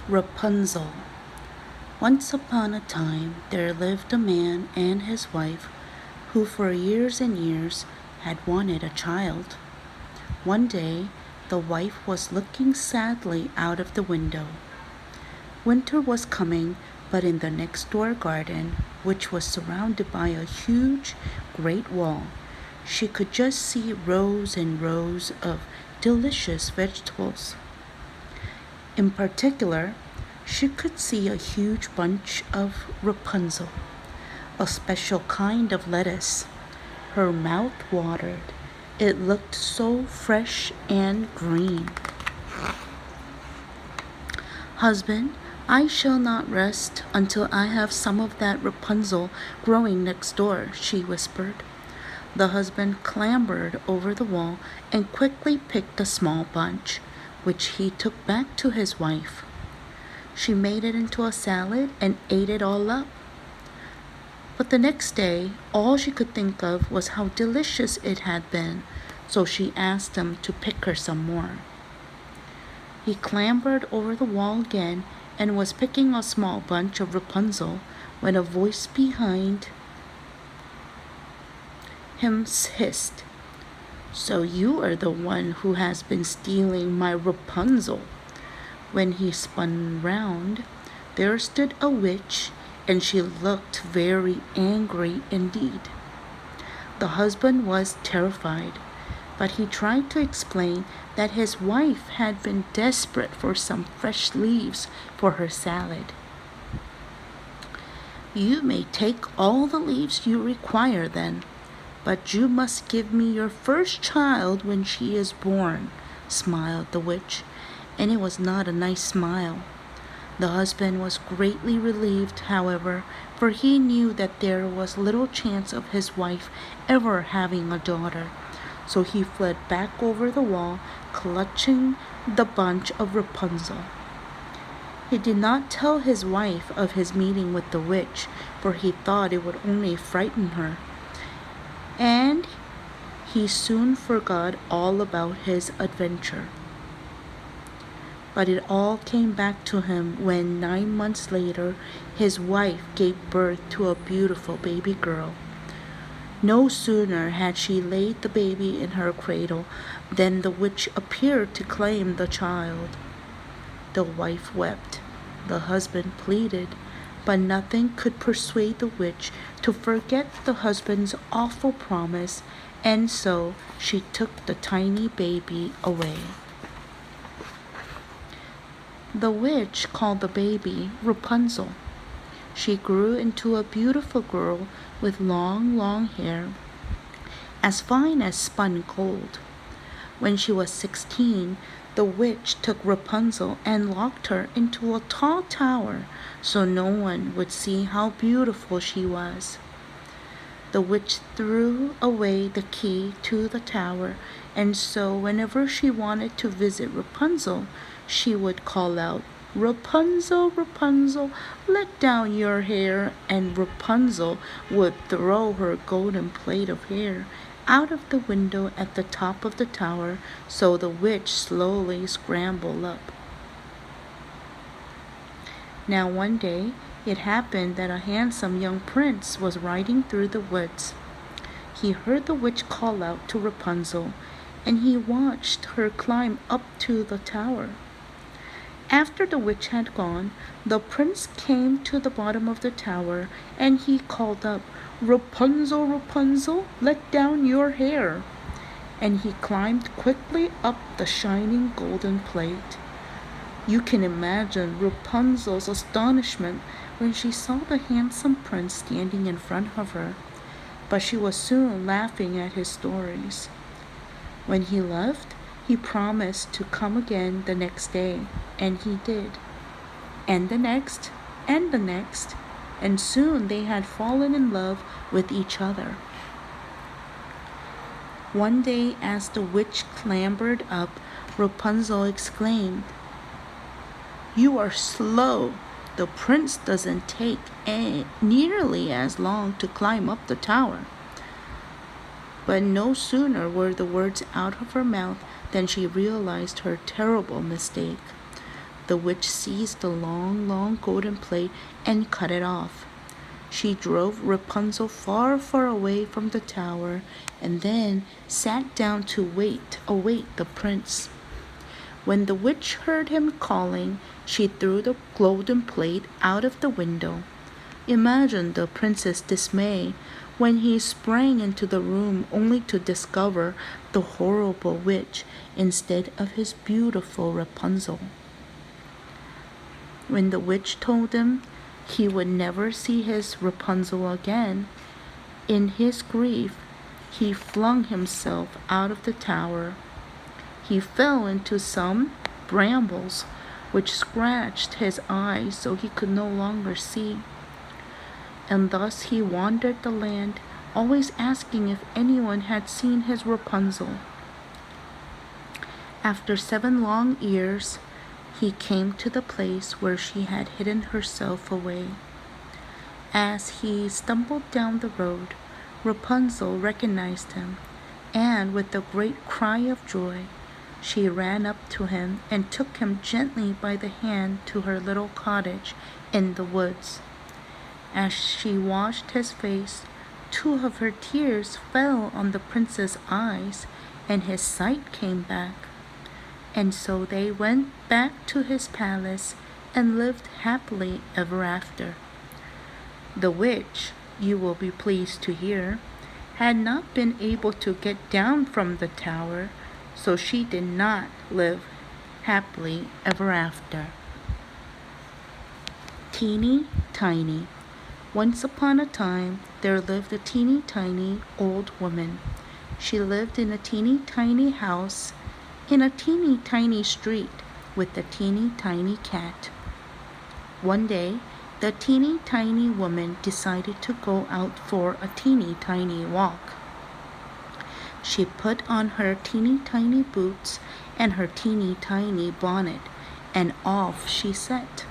Rapunzel. Once upon a time there lived a man and his wife who for years and years had wanted a child. One day the wife was looking sadly out of the window. Winter was coming, but in the next door garden, which was surrounded by a huge, great wall, she could just see rows and rows of delicious vegetables. In particular, she could see a huge bunch of Rapunzel, a special kind of lettuce. Her mouth watered. It looked so fresh and green. Husband, I shall not rest until I have some of that Rapunzel growing next door, she whispered. The husband clambered over the wall and quickly picked a small bunch, which he took back to his wife. She made it into a salad and ate it all up. But the next day, all she could think of was how delicious it had been, so she asked him to pick her some more. He clambered over the wall again and was picking a small bunch of Rapunzel when a voice behind him hissed, "So you are the one who has been stealing my Rapunzel." When he spun round, there stood a witch, and she looked very angry indeed. The husband was terrified, but he tried to explain that his wife had been desperate for some fresh leaves for her salad. "You may take all the leaves you require then, but you must give me your first child when she is born," smiled the witch, and it was not a nice smile. The husband was greatly relieved, however, for he knew that there was little chance of his wife ever having a daughter. So he fled back over the wall, clutching the bunch of Rapunzel. He did not tell his wife of his meeting with the witch, for he thought it would only frighten her. And he soon forgot all about his adventure. But it all came back to him when 9 months later his wife gave birth to a beautiful baby girl. No sooner had she laid the baby in her cradle than the witch appeared to claim the child. The wife wept, the husband pleaded, but nothing could persuade the witch to forget the husband's awful promise, and so she took the tiny baby away. The witch called the baby Rapunzel. She grew into a beautiful girl with long, long hair, as fine as spun gold. When she was 16, the witch took Rapunzel and locked her into a tall tower so no one would see how beautiful she was. The witch threw away the key to the tower, and so whenever she wanted to visit Rapunzel, she would call out, "Rapunzel, Rapunzel, let down your hair," and Rapunzel would throw her golden plait of hair out of the window at the top of the tower, so the witch slowly scrambled up. Now one day it happened that a handsome young prince was riding through the woods. He heard the witch call out to Rapunzel, and he watched her climb up to the tower. After the witch had gone, the prince came to the bottom of the tower, and he called up, "Rapunzel, Rapunzel, let down your hair." And he climbed quickly up the shining golden plate. You can imagine Rapunzel's astonishment when she saw the handsome prince standing in front of her, but she was soon laughing at his stories. When he left, he promised to come again the next day, and he did. And the next, and the next, and soon they had fallen in love with each other. One day, as the witch clambered up, Rapunzel exclaimed, "You are slow. The prince doesn't take nearly as long to climb up the tower." But no sooner were the words out of her mouth than she realized her terrible mistake. The witch seized the long, long golden plate and cut it off. She drove Rapunzel far, far away from the tower and then sat down to await the prince. When the witch heard him calling, she threw the golden plate out of the window. Imagine the prince's dismay when he sprang into the room only to discover the horrible witch instead of his beautiful Rapunzel. When the witch told him he would never see his Rapunzel again, in his grief, he flung himself out of the tower. He fell into some brambles, which scratched his eyes so he could no longer see. And thus he wandered the land, always asking if anyone had seen his Rapunzel. After 7 long years, he came to the place where she had hidden herself away. As he stumbled down the road, Rapunzel recognized him, and with a great cry of joy, she ran up to him and took him gently by the hand to her little cottage in the woods. As she washed his face, 2 of her tears fell on the prince's eyes, and his sight came back. And so they went back to his palace and lived happily ever after. The witch, you will be pleased to hear, had not been able to get down from the tower, so she did not live happily ever after. Teeny Tiny. Once upon a time, there lived a teeny tiny old woman. She lived in a teeny tiny house in a teeny tiny street with a teeny tiny cat. One day, the teeny tiny woman decided to go out for a teeny tiny walk. She put on her teeny tiny boots and her teeny tiny bonnet, and off she set.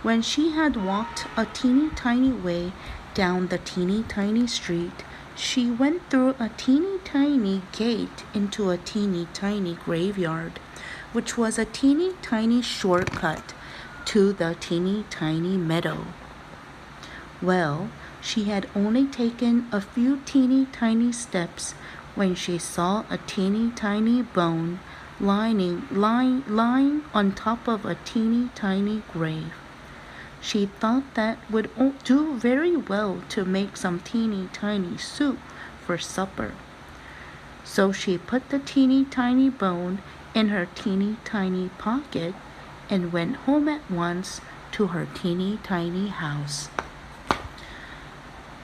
When she had walked a teeny tiny way down the teeny tiny street, she went through a teeny tiny gate into a teeny tiny graveyard, which was a teeny tiny shortcut to the teeny tiny meadow. Well, she had only taken a few teeny tiny steps when she saw a teeny tiny bone lying on top of a teeny tiny grave. She thought that would do very well to make some teeny tiny soup for supper. So she put the teeny tiny bone in her teeny tiny pocket and went home at once to her teeny tiny house.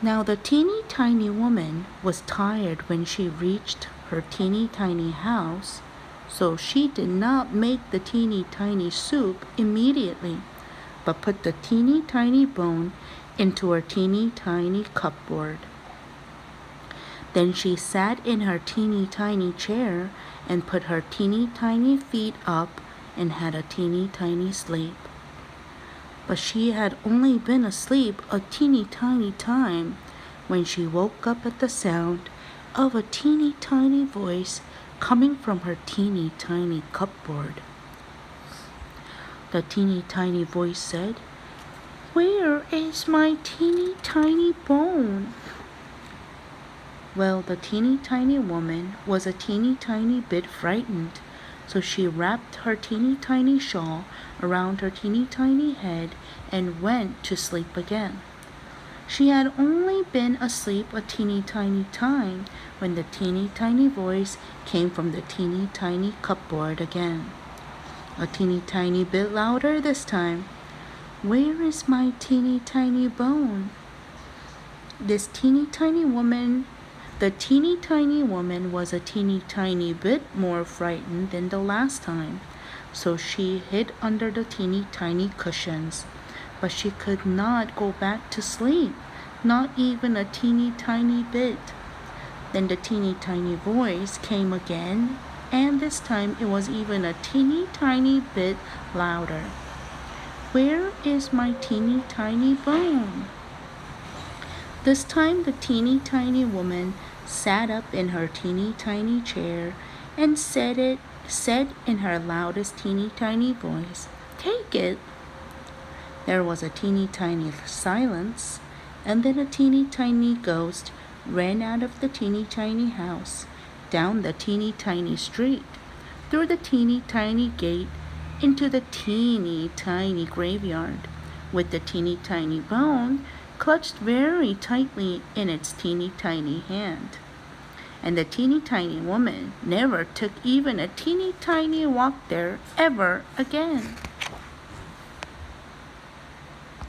Now the teeny tiny woman was tired when she reached her teeny tiny house, so she did not make the teeny tiny soup immediately, but put the teeny tiny bone into her teeny tiny cupboard. Then she sat in her teeny tiny chair and put her teeny tiny feet up and had a teeny tiny sleep. But she had only been asleep a teeny tiny time when she woke up at the sound of a teeny tiny voice coming from her teeny tiny cupboard. The teeny tiny voice said, "Where is my teeny tiny bone?" Well, the teeny tiny woman was a teeny tiny bit frightened, so she wrapped her teeny tiny shawl around her teeny tiny head and went to sleep again. She had only been asleep a teeny tiny time when the teeny tiny voice came from the teeny tiny cupboard again. A teeny tiny bit louder this time. "Where is my teeny tiny bone?" The teeny tiny woman was a teeny tiny bit more frightened than the last time, so she hid under the teeny tiny cushions. But she could not go back to sleep, not even a teeny tiny bit. Then the teeny tiny voice came again, and this time it was even a teeny tiny bit louder. "Where is my teeny tiny bone?" This time the teeny tiny woman sat up in her teeny tiny chair and said it said in her loudest teeny tiny voice, "Take it." There was a teeny tiny silence, and then a teeny tiny ghost ran out of the teeny tiny house, down the teeny tiny street, through the teeny tiny gate, into the teeny tiny graveyard, with the teeny tiny bone clutched very tightly in its teeny tiny hand. And the teeny tiny woman never took even a teeny tiny walk there ever again.